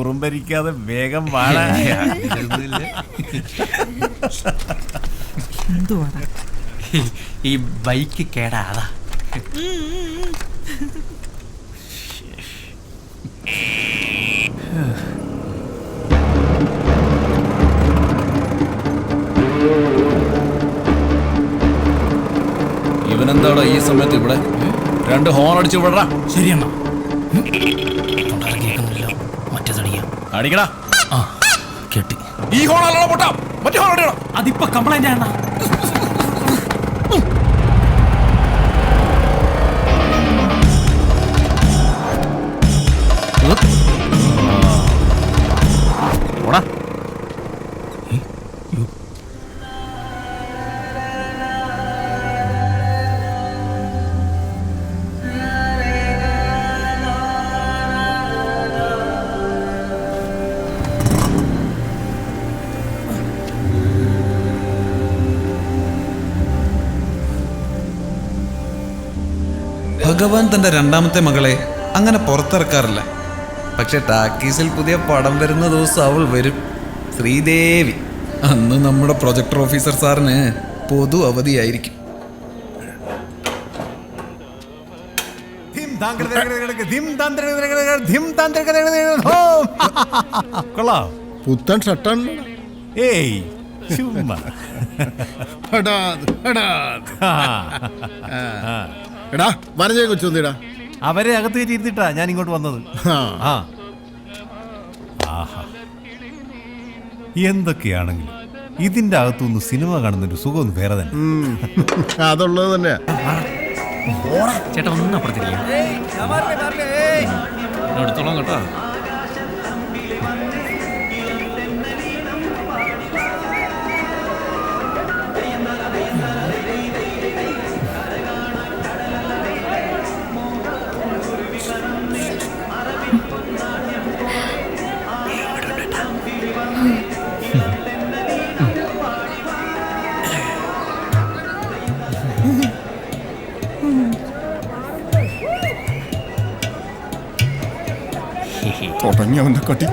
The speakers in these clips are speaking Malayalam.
ഉറുമ്പരിക്കാതെ വേഗം വാടാ. ഈ ബൈക്ക് കേടാ. ഇവനെന്താടാ ഈ സമയത്ത് ഇവിടെ? 2 ഹോൺ അടിച്ചു വിടറാ. ശരിയെന്നാ കേൾക്കുന്നില്ല. മറ്റേതടിയാ അടിക്കടാ. കേട്ടി. ഈ ഹോൺ അല്ലടാ പൊട്ടാ, മറ്റേ ഹോൺ അടിക്കണം. അതിപ്പോ കംപ്ലൈന്റ് ആണ്. ഭഗവാൻ തന്റെ 2ാമത്തെ മകളെ അങ്ങനെ പുറത്തിറക്കാറില്ല. പക്ഷെ ടാക്കീസിൽ പുതിയ പടം വരുന്ന ദിവസം അവൾ വരും. ശ്രീദേവി. അന്ന് നമ്മുടെ പ്രൊജക്ടർ ഓഫീസർ സാറിന് പൊതു അവധിയായിരിക്കും. പുത്തൻ ഷട്ടൺ. ഏയ് എടാ വനജയെ കൊച്ചൊന്നിടാ. അവരെ അകത്ത് കയറ്റിയിരുത്തിട്ടാ ഞാൻ ഇങ്ങോട്ട് വന്നത്. എന്തൊക്കെയാണെങ്കിലും ഇതിന്റെ അകത്തുനിന്ന് സിനിമ കാണുന്നൊരു സുഖം വേറെ തന്നെ. അതുള്ളത് തന്നെ. ചേട്ടാ ഒന്നും അപ്പുറത്തിരിക്കും കേട്ടോ. തുടങ്ങിയവന്റെ കട്ടി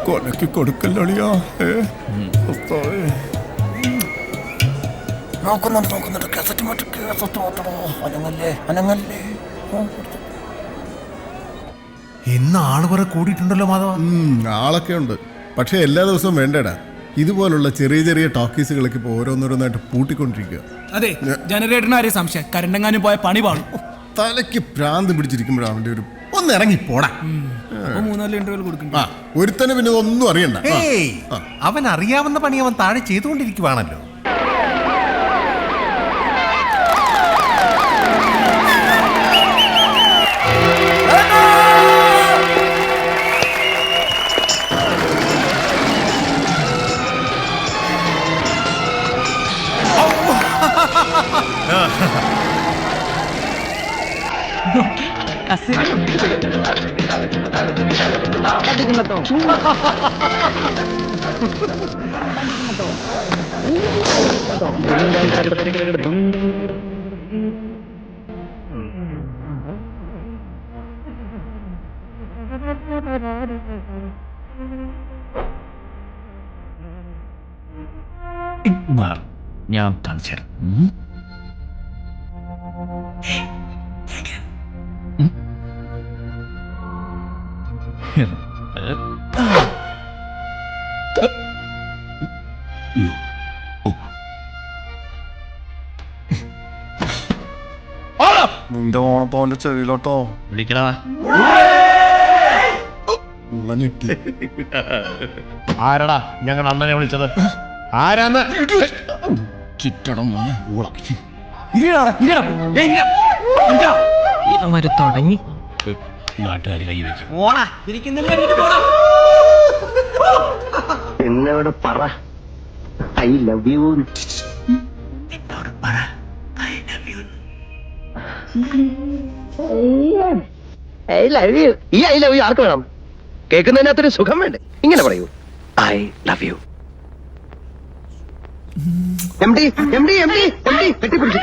കൊലക്ക് കൊടുക്കല്ലോളിയാ. നോക്കുന്നുണ്ട് കാസറ്റ് മാറ്റണോ. അനങ്ങല്ലേ. ഇന്ന് ആള് കുറെ കൂടിയിട്ടുണ്ടല്ലോ മാധവ. ആളൊക്കെ ഉണ്ട്, പക്ഷെ എല്ലാ ദിവസവും വേണ്ടടാ. ഇതുപോലുള്ള ചെറിയ ചെറിയ ടോക്കീസുകളൊക്കെ ഇപ്പൊ ഓരോന്നോരോന്നായിട്ട് പൂട്ടിക്കൊണ്ടിരിക്കുക. അതെ, ജനറേറ്ററിന് ആരെയും സംശയം കരണ്ടെങ്ങാനും പോയ പണി പാടും. തലയ്ക്ക് ഭ്രാന്ത് പിടിച്ചിരിക്കുമ്പോഴാണ് അവന്റെ ഒരു ഒന്ന് ഇറങ്ങി പോടാ. 3-4 ഇന്റർവ്യൂ കൊടുക്കും. ഒരുത്തന് പിന്നെ ഒന്നും അറിയണ്ട. അവൻ അറിയാവുന്ന പണി അവൻ താഴെ ചെയ്തുകൊണ്ടിരിക്കുവാണല്ലോ. ഞാൻ കാണിച്ചു തരാം. നിന്റെ ഓണത്തോന്റെ ചെവിയിലോട്ടോ വിളിക്കടാ. ആരടാ ഞങ്ങൾ അണ്ണനെ വിളിച്ചത്? ആരാന്ന് തുടങ്ങി നാട്ടുകാർ കൈ വെക്കും. എന്നോട് പറ ഐ ലവ് യു. ഈ ഐ ലവ് യു ആർക്ക് വേണം? കേൾക്കുന്നതിനകത്തൊരു സുഖം വേണ്ടേ? ഇങ്ങനെ പറയൂ, I love you. M D M D M D M D കെട്ടിപ്പിടിച്ചു.